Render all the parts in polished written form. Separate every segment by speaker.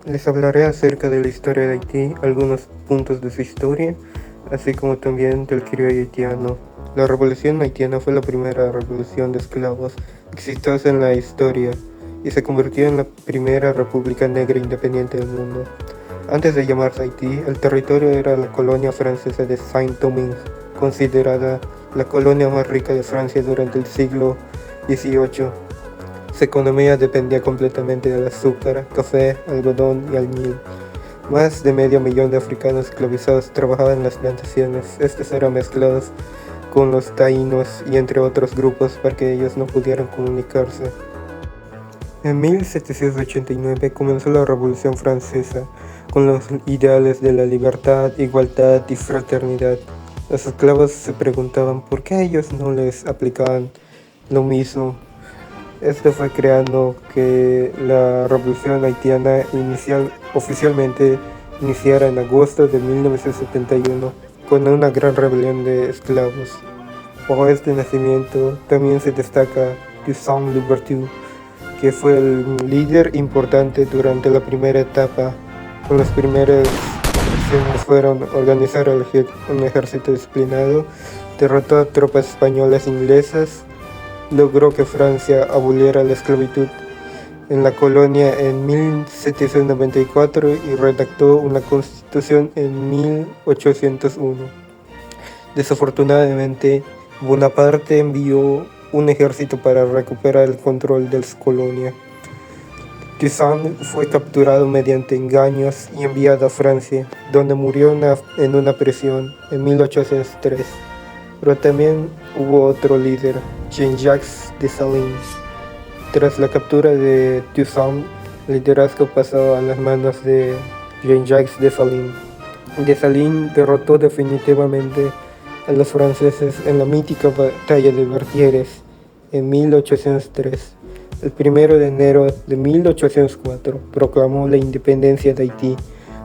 Speaker 1: Les hablaré acerca de la historia de Haití, algunos puntos de su historia, así como también del criollo haitiano. La revolución haitiana fue la primera revolución de esclavos exitosa en la historia y se convirtió en la primera república negra independiente del mundo. Antes de llamarse Haití, el territorio era la colonia francesa de Saint-Domingue, considerada la colonia más rica de Francia durante el siglo XVIII. Su economía dependía completamente del azúcar, café, algodón y almíbar. Más de medio millón de africanos esclavizados trabajaban en las plantaciones. Estos eran mezclados con los taínos y entre otros grupos para que ellos no pudieran comunicarse. En 1789 comenzó la Revolución Francesa con los ideales de la libertad, igualdad y fraternidad. Los esclavos se preguntaban por qué a ellos no les aplicaban lo mismo. Esto fue creando que la revolución haitiana oficialmente iniciara en agosto de 1971 con una gran rebelión de esclavos. Bajo este nacimiento también se destaca Toussaint Louverture, que fue el líder importante durante la primera etapa. Con las primeras acciones fueron organizar un ejército disciplinado, derrotó a tropas españolas e inglesas, logró que Francia aboliera la esclavitud en la colonia en 1794 y redactó una constitución en 1801. Desafortunadamente, Bonaparte envió un ejército para recuperar el control de la colonia. Toussaint fue capturado mediante engaños y enviado a Francia, donde murió en una prisión en 1803. Pero también hubo otro líder, Jean-Jacques Dessalines. Tras la captura de Toussaint, el liderazgo pasó a las manos de Jean-Jacques Dessalines. Dessalines derrotó definitivamente a los franceses en la mítica batalla de Vertières en 1803. El 1 de enero de 1804 proclamó la independencia de Haití.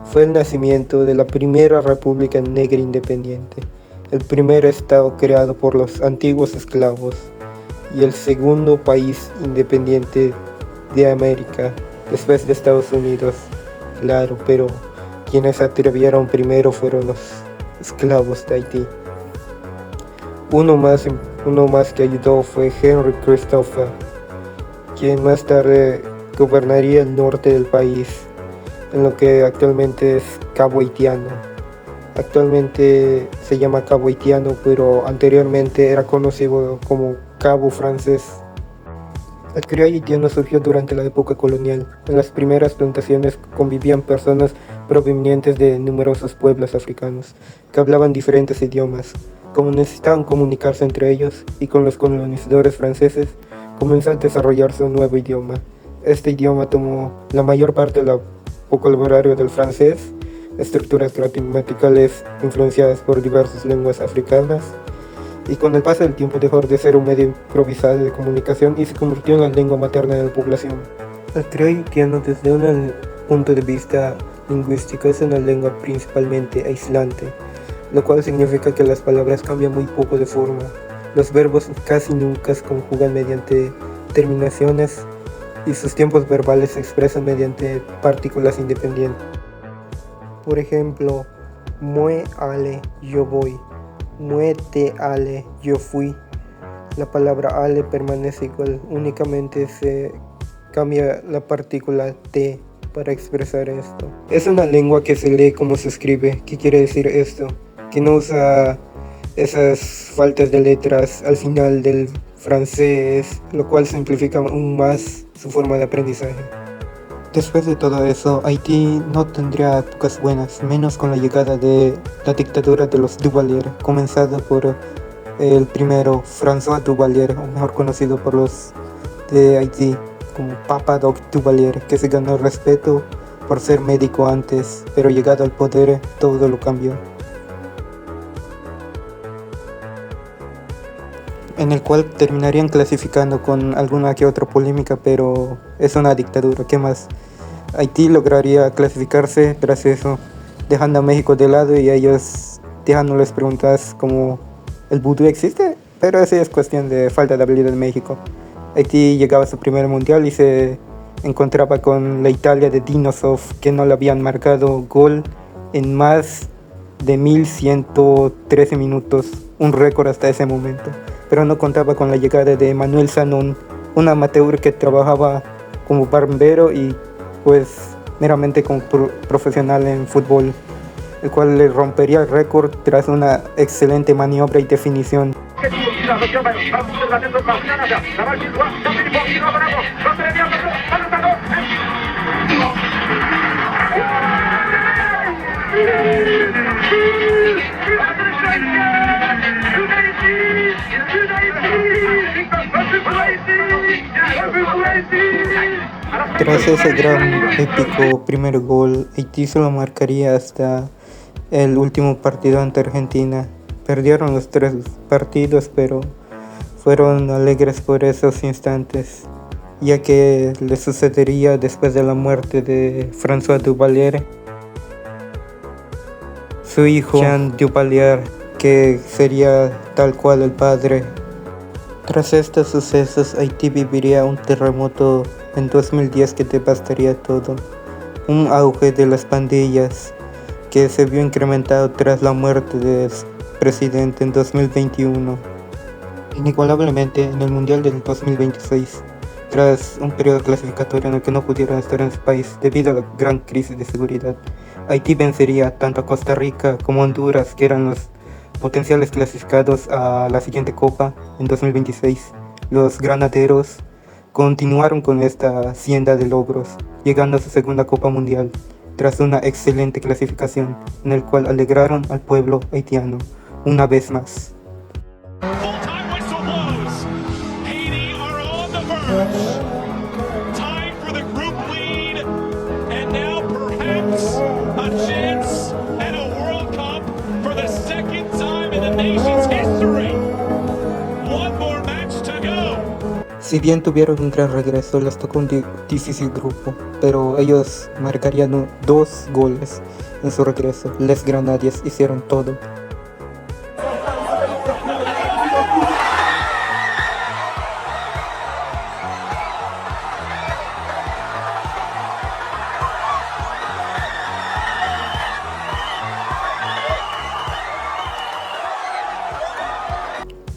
Speaker 1: Fue el nacimiento de la primera república negra independiente, el primer estado creado por los antiguos esclavos y el segundo país independiente de América después de Estados Unidos. Claro, pero quienes se atrevieron primero fueron los esclavos de Haití. Uno más que ayudó fue Henry Christopher, quien más tarde gobernaría el norte del país, en lo que actualmente es Cabo Haitiano. Actualmente se llama Cabo Haitiano, pero anteriormente era conocido como Cabo Francés. El criollo haitiano surgió durante la época colonial. En las primeras plantaciones convivían personas provenientes de numerosos pueblos africanos que hablaban diferentes idiomas. Como necesitaban comunicarse entre ellos y con los colonizadores franceses, comenzó a desarrollarse un nuevo idioma. Este idioma tomó la mayor parte del vocabulario del francés, estructuras gramaticales influenciadas por diversas lenguas africanas, y con el paso del tiempo dejó de ser un medio improvisado de comunicación y se convirtió en la lengua materna de la población. El criollo haitiano, desde un punto de vista lingüístico, es una lengua principalmente aislante, lo cual significa que las palabras cambian muy poco de forma. Los verbos casi nunca se conjugan mediante terminaciones y sus tiempos verbales se expresan mediante partículas independientes. Por ejemplo, mue ale, yo voy; mue te ale, yo fui. La palabra ale permanece igual, únicamente se cambia la partícula te para expresar esto. Es una lengua que se lee como se escribe. ¿Qué quiere decir esto? Que no usa esas faltas de letras al final del francés, lo cual simplifica aún más su forma de aprendizaje. Después de todo eso, Haití no tendría épocas buenas, menos con la llegada de la dictadura de los Duvalier, comenzada por el primero, François Duvalier, o mejor conocido por los de Haití como Papa Doc Duvalier, que se ganó el respeto por ser médico antes, pero llegado al poder todo lo cambió. En el cual terminarían clasificando con alguna que otra polémica, pero es una dictadura. ¿Qué más? Haití lograría clasificarse tras eso, dejando a México de lado y a ellos dejándoles preguntas como ¿el vudú existe? Pero eso es cuestión de falta de habilidad de México. Haití llegaba a su primer mundial y se encontraba con la Italia de Denisov, que no le habían marcado gol en más de 1113 minutos, un récord hasta ese momento. Pero no contaba con la llegada de Manuel Sanón, un amateur que trabajaba como barbero y pues meramente como profesional en fútbol, el cual le rompería el récord tras una excelente maniobra y definición. Tras ese gran épico primer gol, Haití se lo marcaría hasta el último partido ante Argentina. Perdieron los 3 partidos, pero fueron alegres por esos instantes, ya que le sucedería después de la muerte de François Duvalier, su hijo Jean Duvalier, que sería tal cual el padre. Tras estos sucesos, Haití viviría un terremoto en 2010 que devastaría todo, un auge de las pandillas que se vio incrementado tras la muerte del presidente en 2021. Inigualablemente en el Mundial del 2026, tras un periodo clasificatorio en el que no pudieron estar en su país debido a la gran crisis de seguridad, Haití vencería tanto a Costa Rica como a Honduras, que eran los potenciales clasificados a la siguiente Copa en 2026. Los granaderos continuaron con esta hacienda de logros, llegando a su segunda Copa Mundial, tras una excelente clasificación, en el cual alegraron al pueblo haitiano una vez más. Si bien tuvieron un gran regreso, les tocó un difícil grupo, pero ellos marcarían 2 goles en su regreso. Les Grenadiers hicieron todo.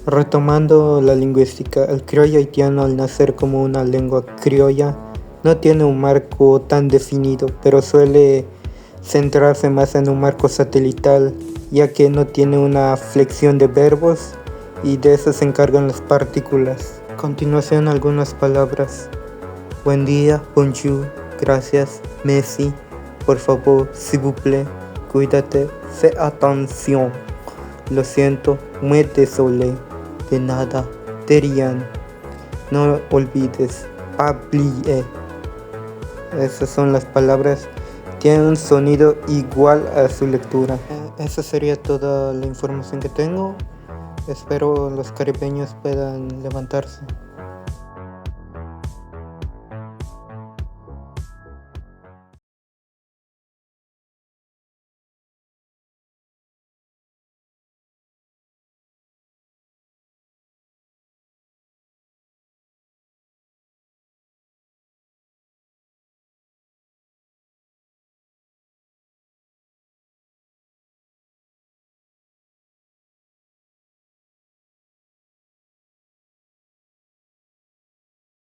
Speaker 1: Retomando la lingüística, el criollo haitiano, al nacer como una lengua criolla, no tiene un marco tan definido, pero suele centrarse más en un marco satelital, ya que no tiene una flexión de verbos y de eso se encargan las partículas. A continuación, algunas palabras: buen día, bonjour, gracias, merci, por favor, s'il vous plaît, cuídate, fais attention, lo siento, muy désolé, de nada, de rien, no olvides, oublier. Esas son las palabras, tienen un sonido igual a su lectura. Esa sería toda la información que tengo. Espero los caribeños puedan levantarse.